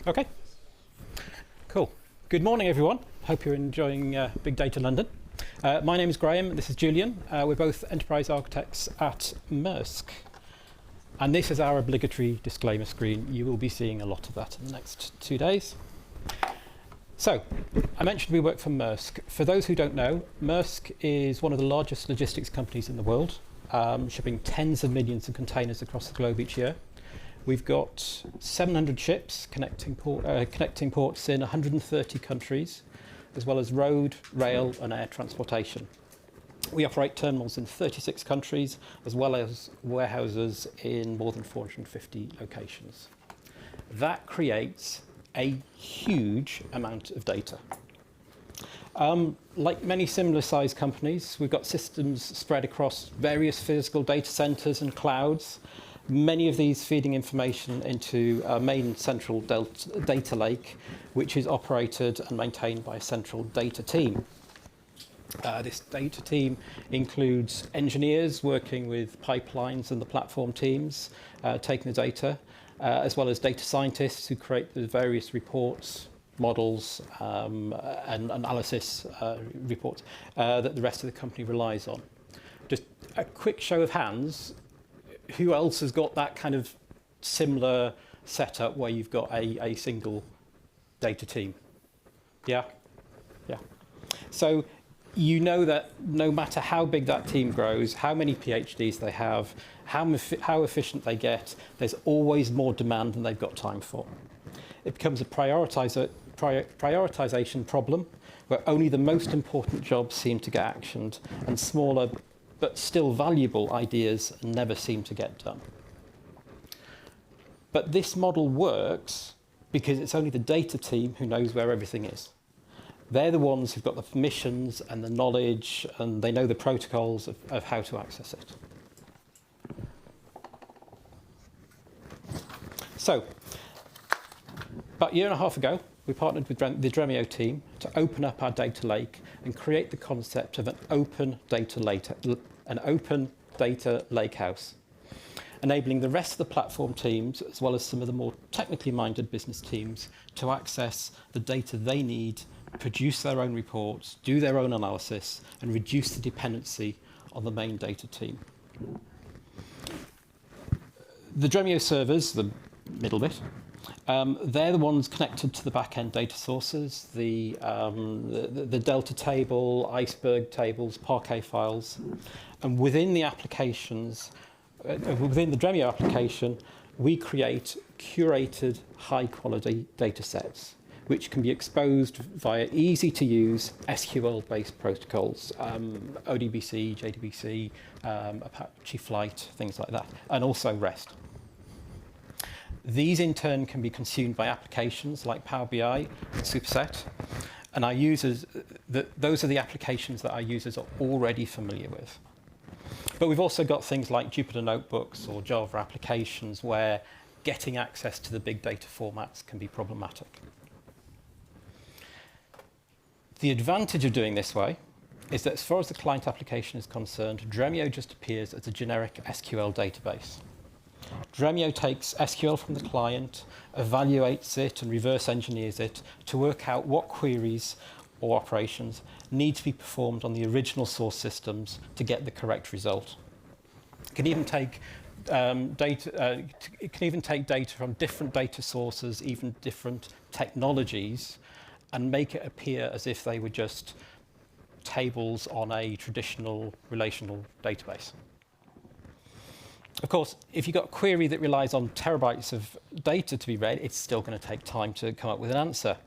Okay, cool. Good morning, everyone. Hope you're enjoying Big Data London. My name is Graham, this is Julian. We're both enterprise architects at Maersk. And this is our obligatory disclaimer screen. You will be seeing a lot of that in the next 2 days. So, I mentioned we work for Maersk. For those who don't know, Maersk is one of the largest logistics companies in the world, shipping tens of millions of containers across the globe each year. We've got 700 ships connecting ports in 130 countries, as well as road, rail and air transportation. We operate terminals in 36 countries, as well as warehouses in more than 450 locations. That creates a huge amount of data. Like many similar sized companies, we've got systems spread across various physical data centers and clouds, many of these feeding information into a main central data lake, which is operated and maintained by a central data team. This data team includes engineers working with pipelines and the platform teams, taking the data, as well as data scientists who create the various reports, models, and analysis reports that the rest of the company relies on. Just a quick show of hands, who else has got that kind of similar setup where you've got a single data team? Yeah? Yeah. So you know that no matter how big that team grows, how many PhDs they have, how efficient they get, there's always more demand than they've got time for. It becomes a prioritization problem where only the most important jobs seem to get actioned and smaller but still valuable ideas never seem to get done. But this model works because it's only the data team who knows where everything is. They're the ones who've got the permissions and the knowledge, and they know the protocols of how to access it. So, about a year and a half ago, we partnered with the Dremio team to open up our data lake and create the concept of an open data lakehouse, enabling the rest of the platform teams, as well as some of the more technically minded business teams, to access the data they need, produce their own reports, do their own analysis, and reduce the dependency on the main data team. The Dremio servers, the middle bit, they're the ones connected to the back-end data sources, the Delta table, iceberg tables, Parquet files. And within the applications, within the Dremio application, we create curated high-quality data sets, which can be exposed via easy-to-use SQL-based protocols, ODBC, JDBC, Apache Flight, things like that, and also REST. These in turn can be consumed by applications like Power BI and Superset, and our users, those are the applications that our users are already familiar with. But we've also got things like Jupyter Notebooks or Java applications where getting access to the big data formats can be problematic. The advantage of doing this way is that as far as the client application is concerned, Dremio just appears as a generic SQL database. Dremio takes SQL from the client, evaluates it and reverse engineers it to work out what queries or operations need to be performed on the original source systems to get the correct result. It can even take data from different data sources, even different technologies, and make it appear as if they were just tables on a traditional relational database. Of course, if you've got a query that relies on terabytes of data to be read, it's still going to take time to come up with an answer.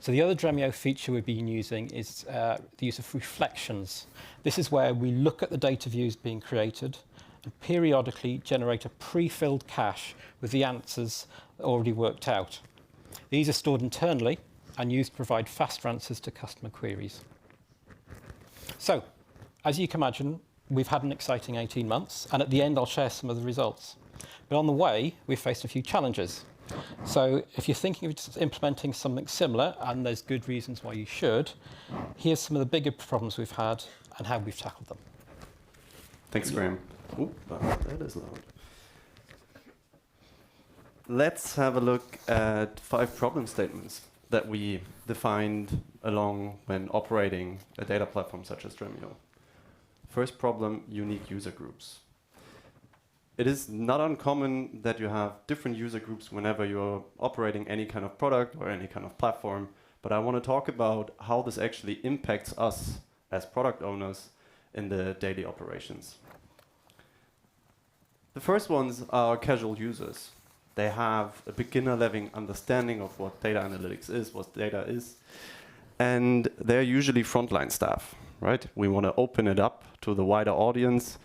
So the other Dremio feature we've been using is the use of reflections. This is where we look at the data views being created and periodically generate a pre-filled cache with the answers already worked out. These are stored internally and used to provide faster answers to customer queries. So, as you can imagine, we've had an exciting 18 months, and at the end I'll share some of the results. But on the way, we've faced a few challenges. So if you're thinking of implementing something similar, and there's good reasons why you should, here's some of the bigger problems we've had and how we've tackled them. Thanks, Graham. Oh, that is loud. let's have a look at 5 problem statements that we defined along when operating a data platform such as Dremio. First problem, unique user groups. It is not uncommon that you have different user groups whenever you're operating any kind of product or any kind of platform, but I want to talk about how this actually impacts us as product owners in the daily operations. The first ones are casual users. They have a beginner-level understanding of what data analytics is, what data is, and they're usually frontline staff, right? We want to open it up to the wider audience,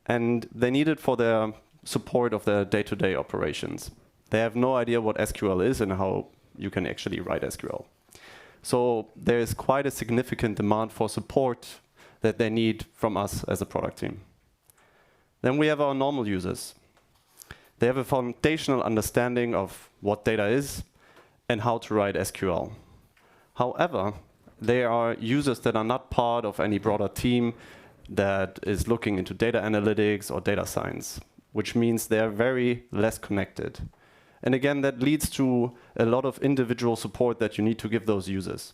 and they need it for their support of their day-to-day operations. They have no idea what SQL is and how you can actually write SQL. So there is quite a significant demand for support that they need from us as a product team. Then we have our normal users. They have a foundational understanding of what data is and how to write SQL. However, they are users that are not part of any broader team that is looking into data analytics or data science, which means they're very less connected. And again, that leads to a lot of individual support that you need to give those users.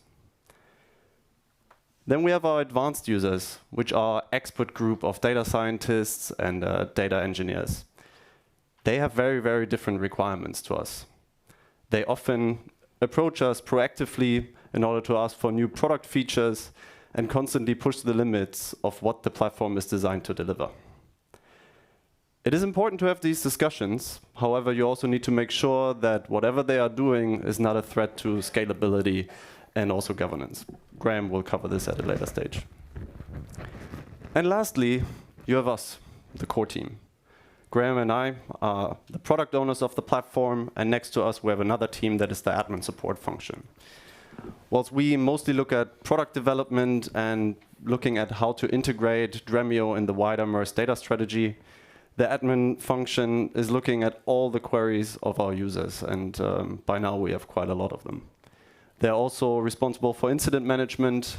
Then we have our advanced users, which are expert group of data scientists and data engineers. They have very, very different requirements to us. They often approach us proactively in order to ask for new product features and constantly push the limits of what the platform is designed to deliver. It is important to have these discussions. However, you also need to make sure that whatever they are doing is not a threat to scalability and also governance. Graham will cover this at a later stage. And lastly, you have us, the core team. Graham and I are the product owners of the platform, and next to us we have another team that is the admin support function. Whilst we mostly look at product development and looking at how to integrate Dremio in the wider Maersk data strategy, the admin function is looking at all the queries of our users, and by now we have quite a lot of them. They're also responsible for incident management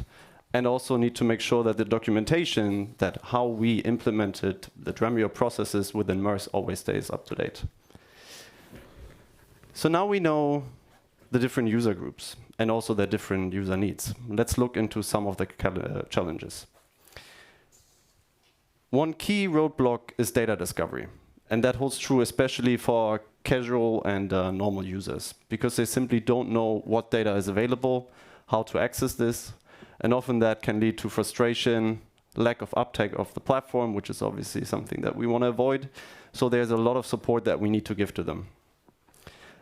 and also need to make sure that the documentation, that how we implemented the Dremio processes within Maersk always stays up to date. So now we know the different user groups and also their different user needs. Let's look into some of the challenges. One key roadblock is data discovery. And that holds true especially for casual and normal users, because they simply don't know what data is available, how to access this, and often that can lead to frustration, lack of uptake of the platform, which is obviously something that we want to avoid. So there's a lot of support that we need to give to them.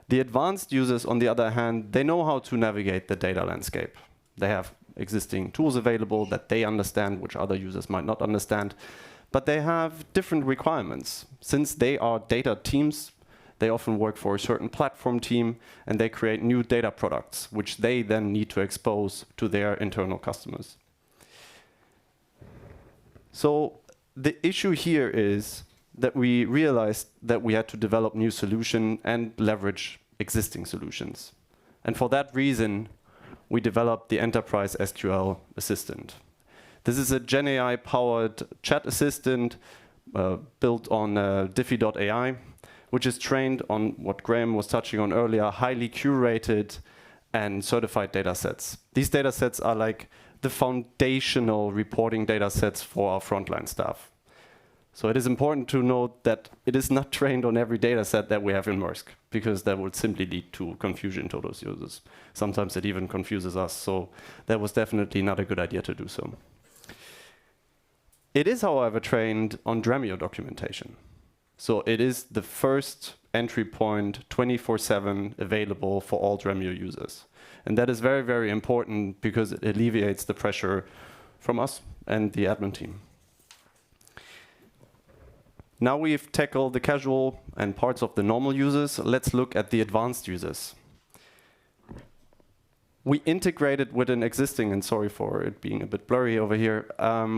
The advanced users, on the other hand, they know how to navigate the data landscape. They have existing tools available that they understand, which other users might not understand. But they have different requirements. Since they are data teams, they often work for a certain platform team, and they create new data products, which they then need to expose to their internal customers. So the issue here is that we realized that we had to develop new solutions and leverage existing solutions. And for that reason, we developed the Enterprise SQL Assistant. This is a GenAI-powered chat assistant built on Diffie.ai, which is trained on what Graham was touching on earlier, highly curated and certified data sets. These data sets are like the foundational reporting data sets for our frontline staff. So it is important to note that it is not trained on every data set that we have in Maersk, because that would simply lead to confusion to those users. Sometimes it even confuses us, so that was definitely not a good idea to do so. It is, however, trained on Dremio documentation. So it is the first entry point 24/7 available for all Dremio users. And that is very, very important because it alleviates the pressure from us and the admin team. Now we've tackled the casual and parts of the normal users. Let's look at the advanced users. We integrated with an existing, and sorry for it being a bit blurry over here,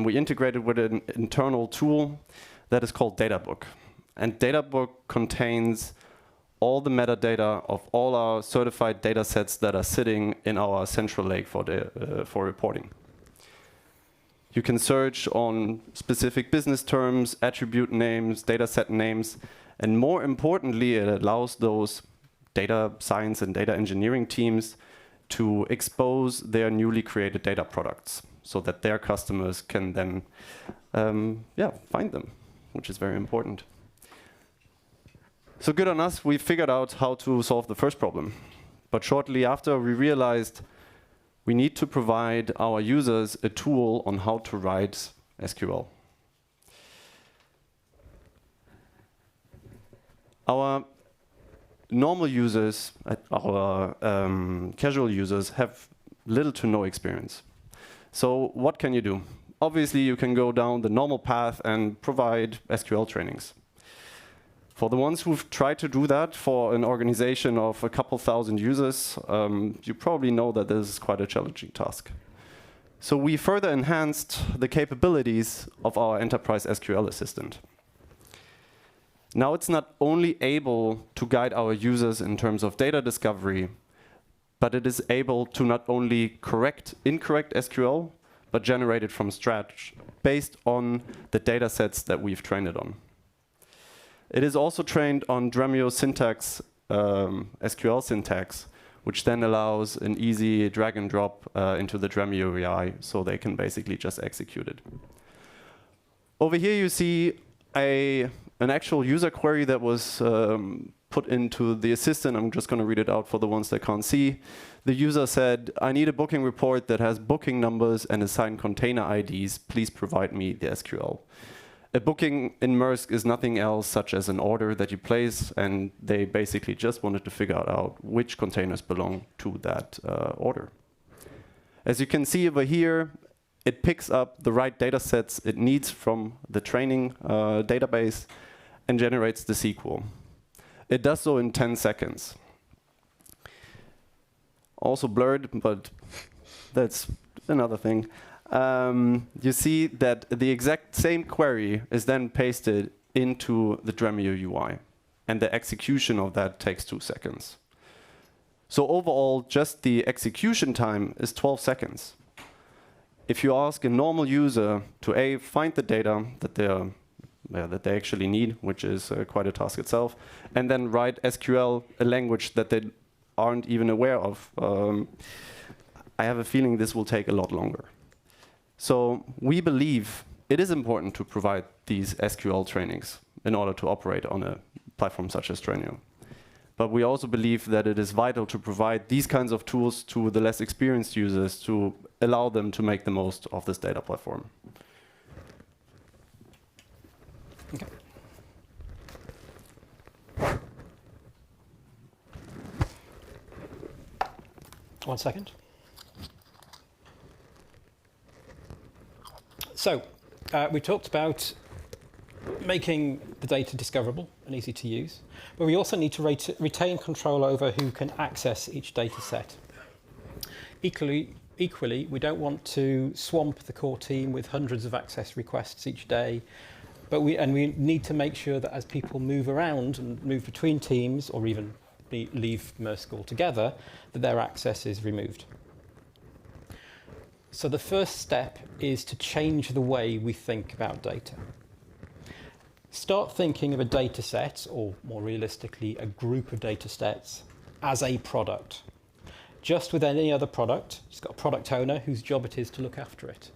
we integrated with an internal tool that is called Databook. And Databook contains all the metadata of all our certified data sets that are sitting in our central lake for reporting. You can search on specific business terms, attribute names, data set names, and more importantly, it allows those data science and data engineering teams to expose their newly created data products so that their customers can then find them, which is very important. So good on us, we figured out how to solve the first problem. But shortly after, we realized we need to provide our users a tool on how to write SQL. Our normal users, our casual users, have little to no experience. So what can you do? Obviously, you can go down the normal path and provide SQL trainings. For the ones who've tried to do that for an organization of a couple thousand users, you probably know that this is quite a challenging task. So we further enhanced the capabilities of our enterprise SQL Assistant. Now it's not only able to guide our users in terms of data discovery, but it is able to not only correct incorrect SQL, but generate it from scratch based on the data sets that we've trained it on. It is also trained on Dremio syntax, SQL syntax, which then allows an easy drag and drop into the Dremio UI, so they can basically just execute it. Over here you see an actual user query that was put into the assistant. I'm just going to read it out for the ones that can't see. The user said, I need a booking report that has booking numbers and assigned container IDs. Please provide me the SQL. A booking in Maersk is nothing else such as an order that you place, and they basically just wanted to figure out which containers belong to that order. As you can see over here, it picks up the right data sets it needs from the training database and generates the SQL. It does so in 10 seconds. Also blurred, but that's another thing. You see that the exact same query is then pasted into the Dremio UI, and the execution of that takes 2 seconds. So overall, just the execution time is 12 seconds. If you ask a normal user to find the data that they actually need, which is quite a task itself, and then write SQL, a language that they aren't even aware of, I have a feeling this will take a lot longer. So we believe it is important to provide these SQL trainings in order to operate on a platform such as Dremio. But we also believe that it is vital to provide these kinds of tools to the less experienced users to allow them to make the most of this data platform. Okay. One second. So we talked about making the data discoverable and easy to use, but we also need to retain control over who can access each data set. Equally, we don't want to swamp the core team with hundreds of access requests each day, but we need to make sure that as people move around and move between teams, or even leave Maersk altogether, that their access is removed. So the first step is to change the way we think about data. Start thinking of a data set, or more realistically, a group of data sets, as a product. Just with any other product, it's got a product owner whose job it is to look after it.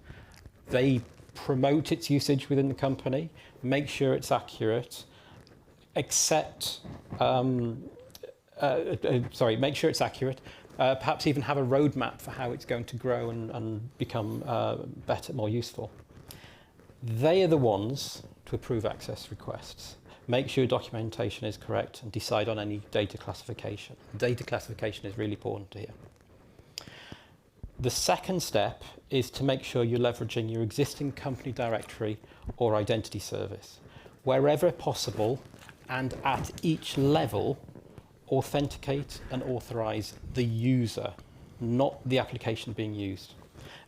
They promote its usage within the company, make sure it's accurate, make sure it's accurate, perhaps even have a roadmap for how it's going to grow and become better, more useful. They are the ones to approve access requests, make sure documentation is correct, and decide on any data classification. Data classification is really important here. The second step is to make sure you're leveraging your existing company directory or identity service. Wherever possible and at each level, authenticate and authorize the user, not the application being used,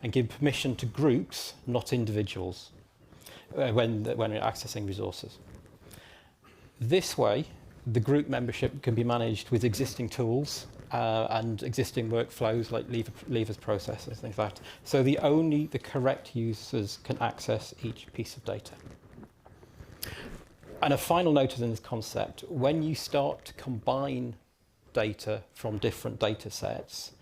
and give permission to groups, not individuals, when you're accessing resources. This way, the group membership can be managed with existing tools and existing workflows like levers processors, things like that. So only the correct users can access each piece of data. And a final note in this concept, when you start to combine data from different data sets,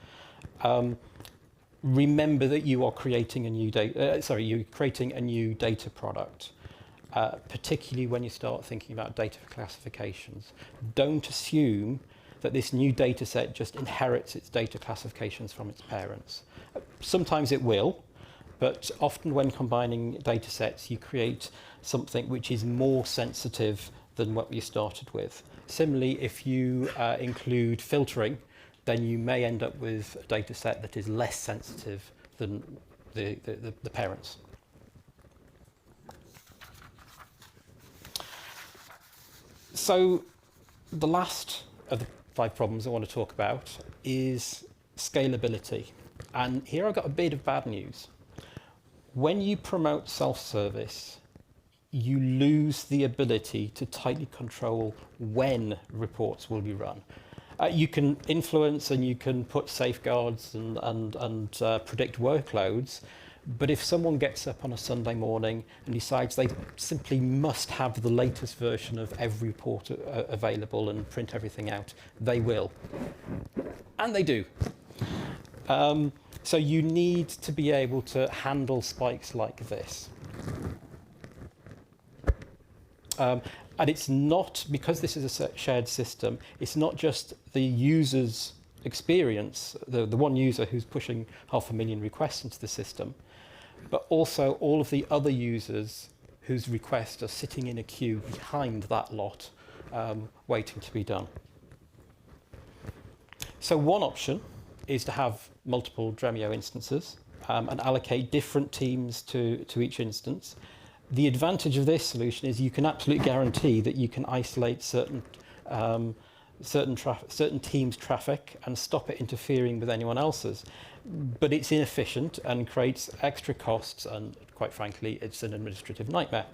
remember that you are creating a new you're creating a new data product, particularly when you start thinking about data classifications. Don't assume that this new data set just inherits its data classifications from its parents. Sometimes it will, but often when combining data sets, you create something which is more sensitive than what you started with. Similarly, if you include filtering, then you may end up with a data set that is less sensitive than the parents. So the last of the 5 problems I want to talk about is scalability. And here I've got a bit of bad news. When you promote self-service, you lose the ability to tightly control when reports will be run. You can influence and you can put safeguards and predict workloads, but if someone gets up on a Sunday morning and decides they simply must have the latest version of every report available and print everything out, they will. And they do. So you need to be able to handle spikes like this. And it's not, because this is a shared system, it's not just the user's experience, the one user who's pushing 500,000 requests into the system, but also all of the other users whose requests are sitting in a queue behind that lot, waiting to be done. So one option is to have multiple Dremio instances and allocate different teams to each instance. The advantage of this solution is you can absolutely guarantee that you can isolate certain teams' traffic and stop it interfering with anyone else's. But it's inefficient and creates extra costs, and quite frankly, it's an administrative nightmare.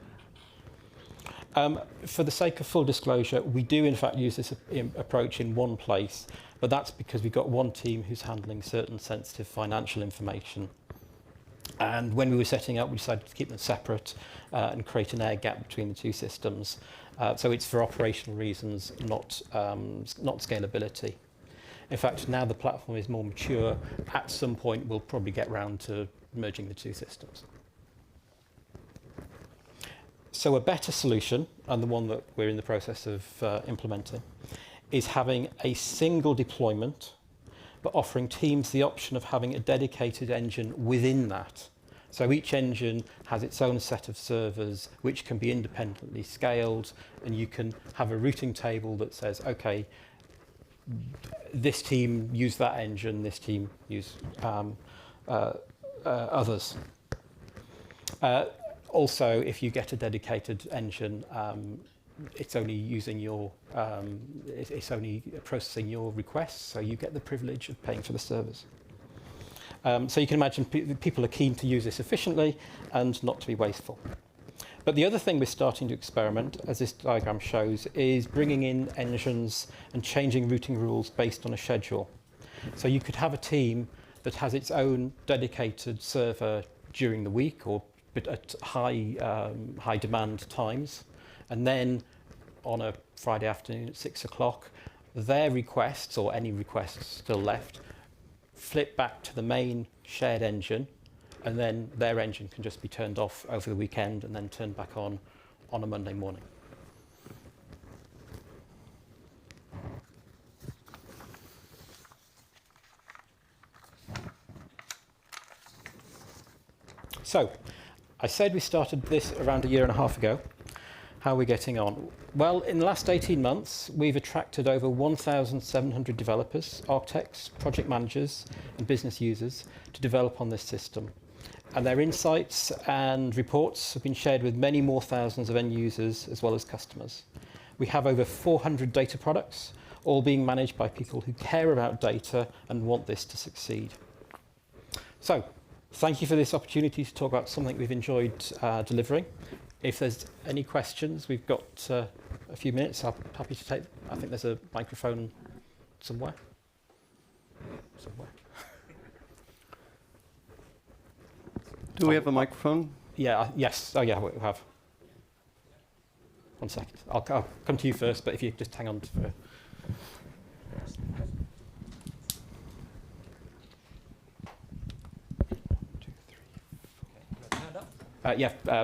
For the sake of full disclosure, we do in fact use this approach in one place, but that's because we've got one team who's handling certain sensitive financial information. And when we were setting up, we decided to keep them separate and create an air gap between the two systems. So it's for operational reasons, not scalability. In fact, now the platform is more mature, at some point we'll probably get round to merging the two systems. So a better solution, and the one that we're in the process of implementing, is having a single deployment, but offering teams the option of having a dedicated engine within that. So each engine has its own set of servers which can be independently scaled, and you can have a routing table that says, okay, this team use that engine, this team use others. Also, if you get a dedicated engine, it's only using your, it's only processing your requests, so you get the privilege of paying for the servers. So you can imagine people are keen to use this efficiently and not to be wasteful. But the other thing we're starting to experiment, as this diagram shows, is bringing in engines and changing routing rules based on a schedule. So you could have a team that has its own dedicated server during the week or at high demand times, and then on a Friday afternoon at 6 o'clock, their requests, or any requests still left, flip back to the main shared engine, and then their engine can just be turned off over the weekend and then turned back on a Monday morning. So, I said we started this around 1.5 years ago. How are we getting on? Well, in the last 18 months, we've attracted over 1,700 developers, architects, project managers, and business users to develop on this system. And their insights and reports have been shared with many more thousands of end users as well as customers. We have over 400 data products, all being managed by people who care about data and want this to succeed. So, thank you for this opportunity to talk about something we've enjoyed delivering. If there's any questions, we've got a few minutes. I'm happy to take. I think there's a microphone somewhere. Do we have a microphone? Yeah. Yes. Oh, yeah. We have. 1 second. I'll come to you first, but if you just hang on for.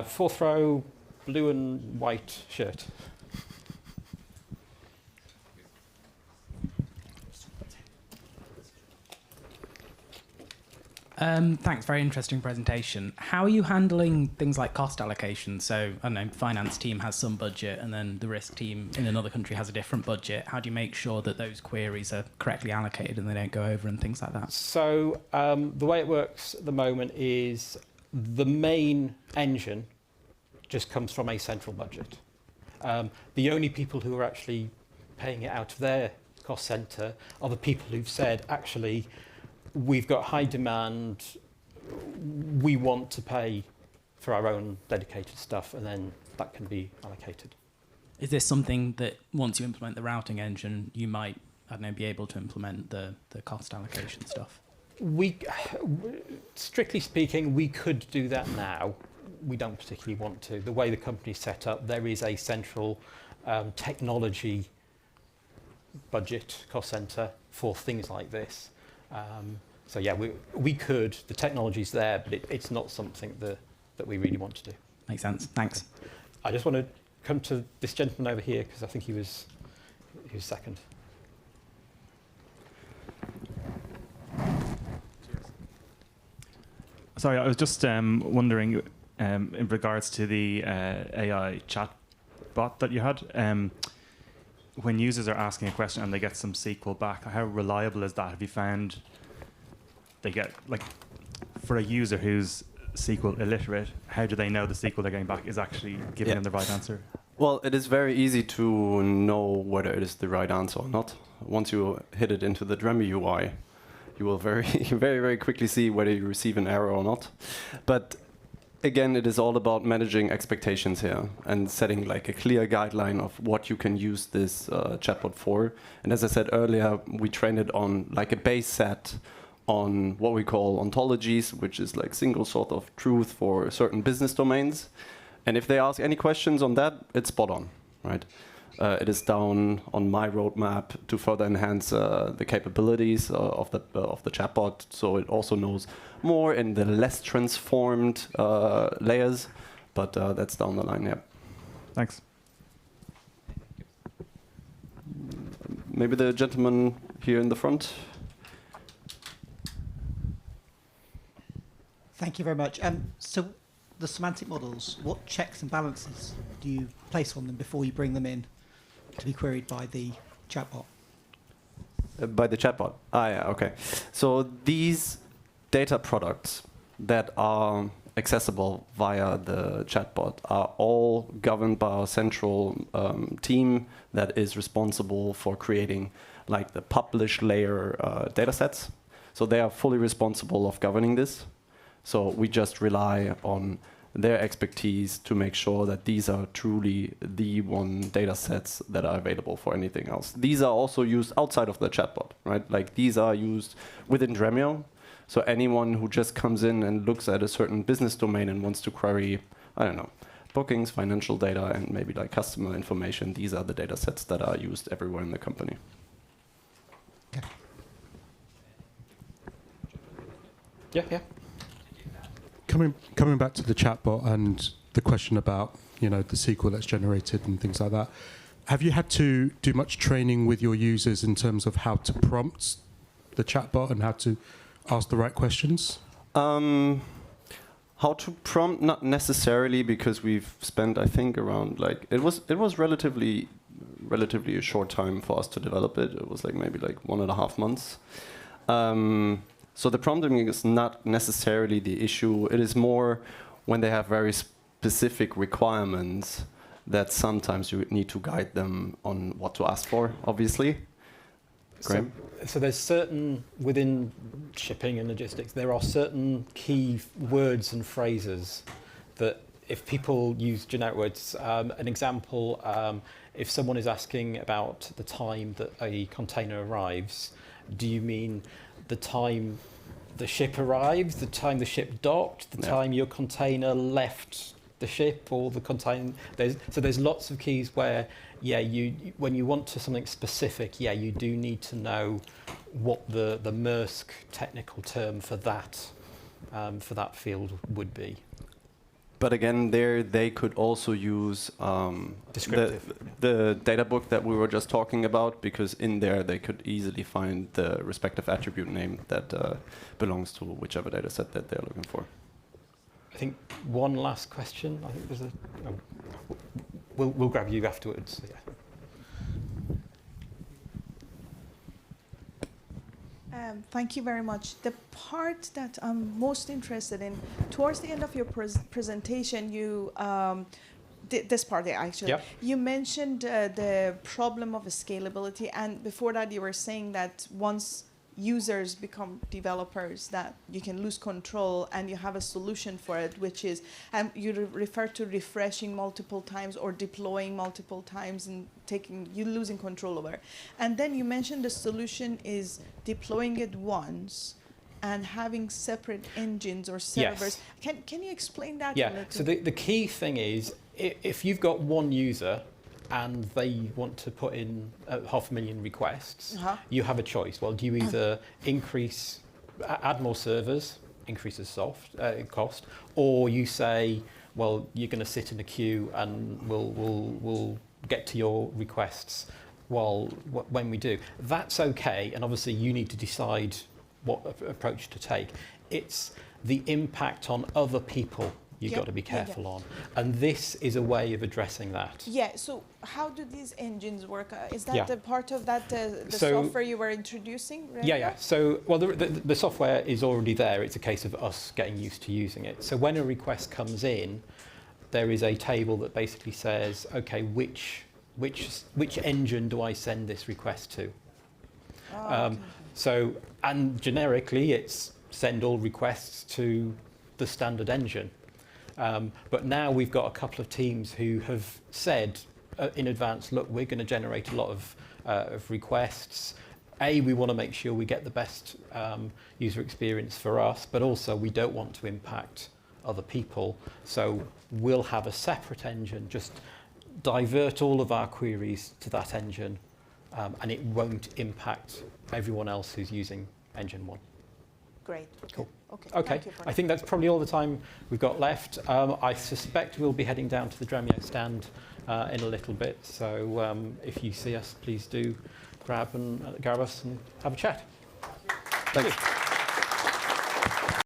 Fourth row, blue and white shirt. Thanks, very interesting presentation. How are you handling things like cost allocation? So, I don't know, finance team has some budget and then the risk team in another country has a different budget. How do you make sure that those queries are correctly allocated and they don't go over and things like that? So the way it works at the moment is the main engine just comes from a central budget. The only people who are actually paying it out of their cost centre are the people who've said, actually, we've got high demand, we want to pay for our own dedicated stuff, and then that can be allocated. Is this something that once you implement the routing engine, you might, I don't know, be able to implement the cost allocation stuff? Strictly speaking, we could do that now. We don't particularly want to. The way the company's set up, there is a central technology budget cost centre for things like this. So yeah, we could. The technology's there, but it's not something that we really want to do. Makes sense. Thanks. I just want to come to this gentleman over here because I think he was second. Sorry, I was just wondering in regards to the AI chat bot that you had. When users are asking a question and they get some SQL back, how reliable is that? Have you found they get, like, for a user who's SQL illiterate, how do they know the SQL they're getting back is actually giving them the right answer? Well, it is very easy to know whether it is the right answer or not. Once you hit it into the Dremio UI, you will very, very quickly see whether you receive an error or not. But again, it is all about managing expectations here and setting like a clear guideline of what you can use this chatbot for. And as I said earlier, we train it on like a base set on what we call ontologies, which is like single sort of truth for certain business domains. And if they ask any questions on that, it's spot on, right? It is down on my roadmap to further enhance the capabilities of the chatbot, so it also knows more in the less transformed layers, but that's down the line, yeah. Thanks. Maybe the gentleman here in the front. Thank you very much. So the semantic models, what checks and balances do you place on them before you bring them in to be queried by the chatbot? By the chatbot. Yeah, okay. So these data products that are accessible via the chatbot are all governed by our central team that is responsible for creating like the publish layer data sets. So they are fully responsible of governing this. So we just rely on their expertise to make sure that these are truly the one data sets that are available for anything else. These are also used outside of the chatbot, right? Like these are used within Dremio. So anyone who just comes in and looks at a certain business domain and wants to query, I don't know, bookings, financial data, and maybe like customer information, these are the data sets that are used everywhere in the company. Okay. Yeah. Coming back to the chatbot and the question about, the SQL that's generated and things like that, have you had to do much training with your users in terms of how to prompt the chatbot and how to ask the right questions? How to prompt, not necessarily, because we've spent, I think, around like it was relatively a short time for us to develop it. It was like maybe like 1.5 months. So the prompting is not necessarily the issue. It is more when they have very specific requirements that sometimes you need to guide them on what to ask for, obviously. Graham? So there's certain, within shipping and logistics, there are certain key words and phrases that if people use generic words, an example, if someone is asking about the time that a container arrives, do you mean the time the ship arrives, the time the ship docked, the time your container left the ship, or the container? There's lots of keys where, when you want to something specific, you do need to know what the Maersk technical term for that field would be. But again, there they could also use the data book that we were just talking about, because in there they could easily find the respective attribute name that belongs to whichever data set that they're looking for. I think one last question. I think there's a. We'll grab you afterwards. Yeah. Thank you very much. The part that I'm most interested in, towards the end of your presentation, you this part there actually, Yep. you mentioned the problem of scalability, and before that you were saying that once users become developers, that you can lose control, and you have a solution for it, which is, you refer to refreshing multiple times or deploying multiple times and you losing control over it. And then you mentioned the solution is deploying it once and having separate engines or servers. Yes. Can you explain that a Yeah, little? so the key thing is, if you've got one user and they want to put in 500,000 requests, you have a choice. Well, do you either add more servers, increases cost, or you say, well, you're going to sit in a queue and we'll get to your requests when we do. That's okay, and obviously you need to decide what approach to take. It's the impact on other people you've got to be careful on. And this is a way of addressing that. Yeah, so how do these engines work? Is that the part of that, the software you were introducing? Right? Yeah. So, well, the software is already there. It's a case of us getting used to using it. So when a request comes in, there is a table that basically says, okay, which engine do I send this request to? Okay. So, and generically, it's send all requests to the standard engine. But now we've got a couple of teams who have said in advance, look, we're going to generate a lot of requests. We want to make sure we get the best user experience for us, but also we don't want to impact other people. So we'll have a separate engine, just divert all of our queries to that engine, and it won't impact everyone else who's using engine 1. Great. Cool. Okay. Thank you for I that. think that's probably all the time we've got left. I suspect we'll be heading down to the Dremio stand in a little bit. So if you see us, please do grab us and have a chat. Thank you.